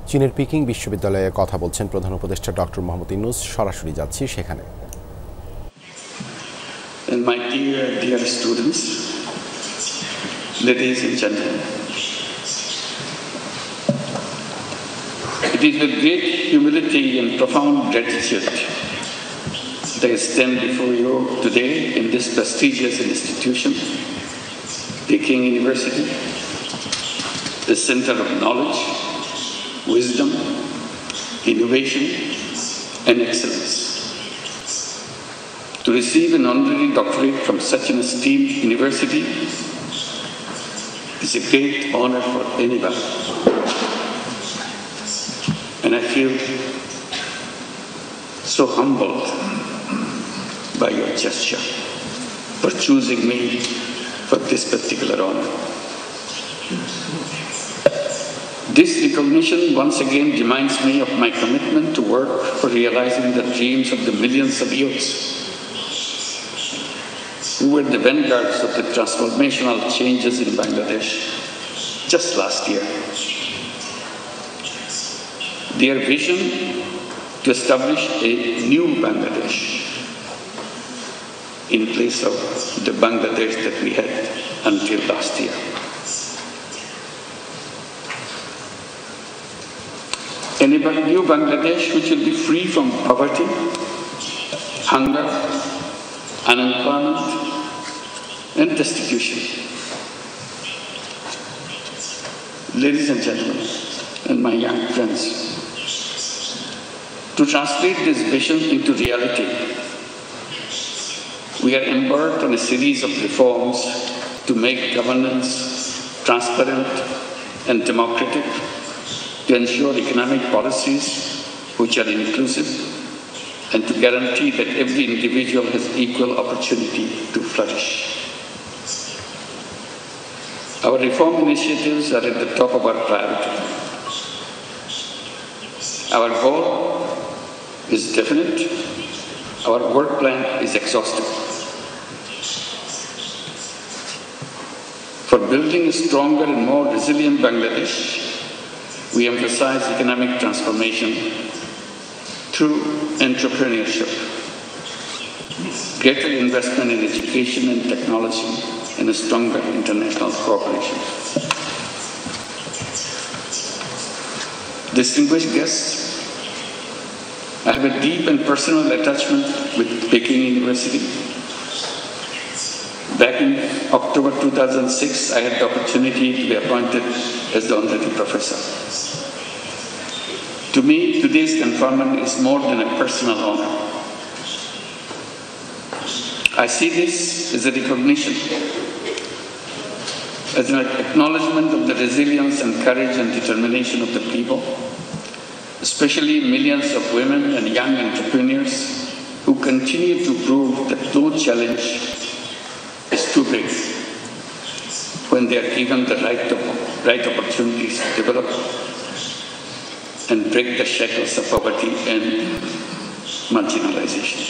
চীনের পিকিং বিশ্ববিদ্যালয়ে কথা বলছেন প্রধান উপদেষ্টা ডক্টর মোহাম্মদ ইউনূস। সরাসরি যাচ্ছি সেখানে। And my dear students, ladies and gentlemen, it is with great humility and profound gratitude that I stand before you today in this prestigious institution, Peking University, the center of knowledge, wisdom, innovation, and excellence. To receive an honorary doctorate from such an esteemed university is a great honor for anyone. And I feel so humbled by your gesture for choosing me for this particular honor. This recognition once again reminds me of my commitment to work for realizing the dreams of the millions of youths who were the vanguards of the transformational changes in Bangladesh just last year. Their vision to establish a new Bangladesh in place of the Bangladesh that we had until last year. A new Bangladesh which will be free from poverty, hunger, unemployment, and destitution. Ladies and gentlemen, and my young friends, to translate this vision into reality, we are embarked on a series of reforms to make governance transparent and democratic, to ensure economic policies which are inclusive, and to guarantee that every individual has equal opportunity to flourish. Our reform initiatives are at the top of our priority. Our goal is definite. Our work plan is exhaustive. For building a stronger and more resilient Bangladesh, we emphasize economic transformation through entrepreneurship, greater investment in education and technology, and a stronger international cooperation. Distinguished guests, I have a deep and personal attachment with Peking University. Back in October 2006, I had the opportunity to be appointed as the honorary professor. To me, today's conferment is more than a personal honor. I see this as a recognition, as an acknowledgement of the resilience and courage and determination of the people, especially millions of women and young entrepreneurs who continue to prove that no challenge is too big when they are given the right opportunities to develop and break the shackles of poverty and marginalization.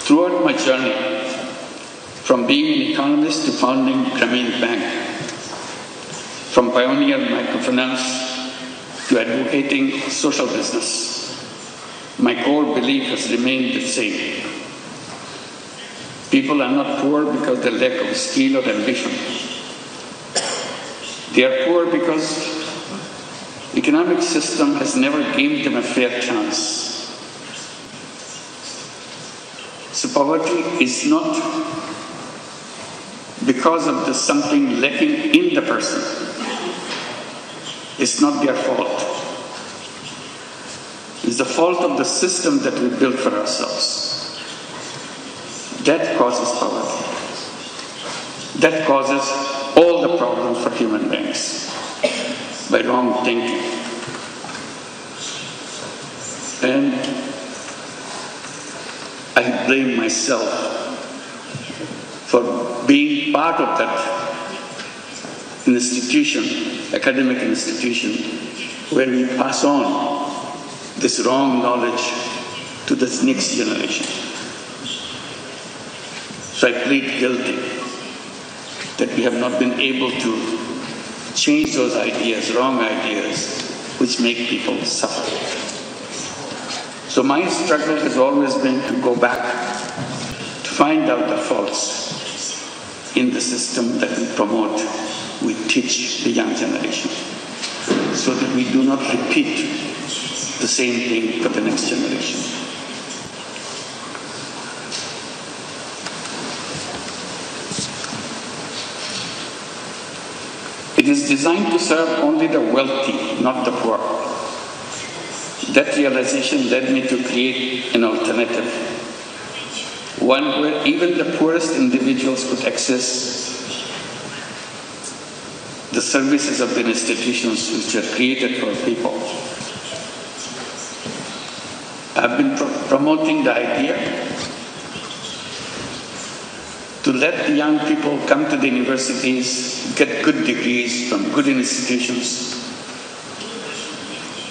Throughout my journey, from being an economist to founding 𝗥𝗶𝗴𝗵𝘁𝘀𝗶𝐿, from pioneer microfinance to advocating social business, my core belief has remained the same. People are not poor because they lack of skill or ambition. They are poor because the economic system has never given them a fair chance. So poverty is not because of something lacking in the person. It's not their fault. It's the fault of the system that we built for ourselves. That causes poverty. That causes all the problems for human beings by wrong thinking. And I blame myself for being part of that institution, academic institution, where we pass on this wrong knowledge to this next generation. So I plead guilty that we have not been able to change those ideas, wrong ideas, which make people suffer. So my struggle has always been to go back, to find out the faults in the system that we promote, we teach the young generation, so that we do not repeat the same thing for the next generation. It is designed to serve only the wealthy, not the poor. That realization led me to create an alternative, one where even the poorest individuals could access the services of the institutions which are created for people. I've been promoting the idea to let the young people come to the universities, get good degrees from good institutions,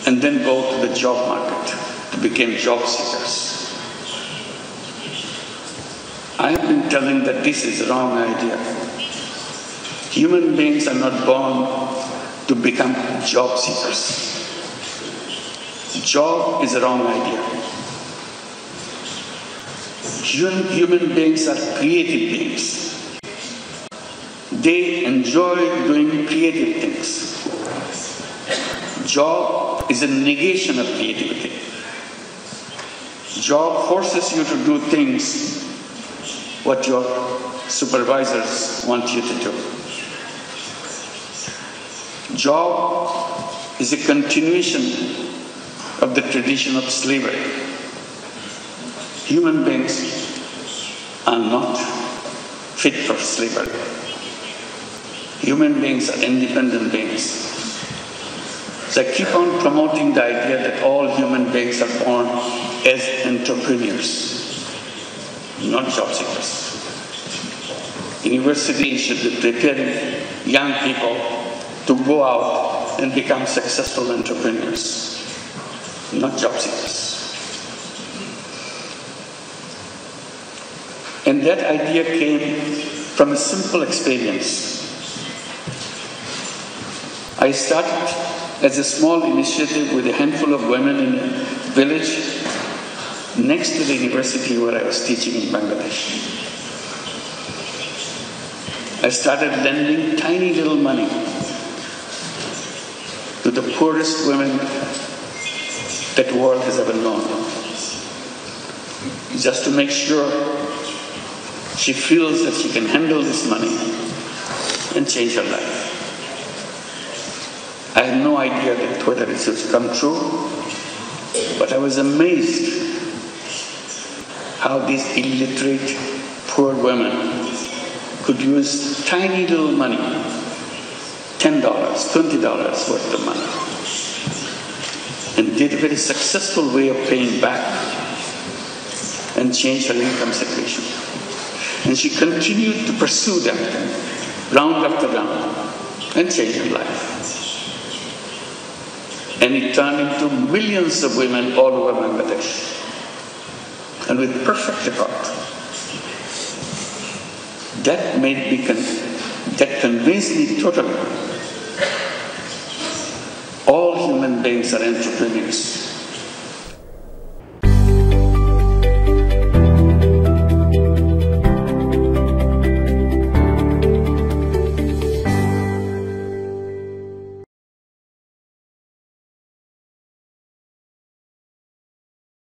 and then go to the job market to become job seekers. I have been telling that this is a wrong idea. Human beings are not born to become job seekers. Job is a wrong idea. Human beings are creative beings. They enjoy doing creative things. Job is a negation of creativity. Job forces you to do things what your supervisors want you to do. Job is a continuation of the tradition of slavery. Human beings are not fit for slavery. Human beings are independent beings. So I keep on promoting the idea that all human beings are born as entrepreneurs, not job seekers. Universities should be preparing young people to go out and become successful entrepreneurs, not job seekers. And that idea came from a simple experience. I started as a small initiative with a handful of women in a village next to the university where I was teaching in Bangladesh. I started lending tiny little money to the poorest women that the world has ever known, just to make sure she feels that she can handle this money and change her life. I had no idea that whether it would come true, but I was amazed how these illiterate, poor women could use tiny little money, $10, $20 worth of money, and did a very successful way of paying back and change her income situation. And she continued to pursue them round after round and change her life. And it turned into millions of women all over Bangladesh, and with perfect effort. That convinced me totally. All human beings are entrepreneurs.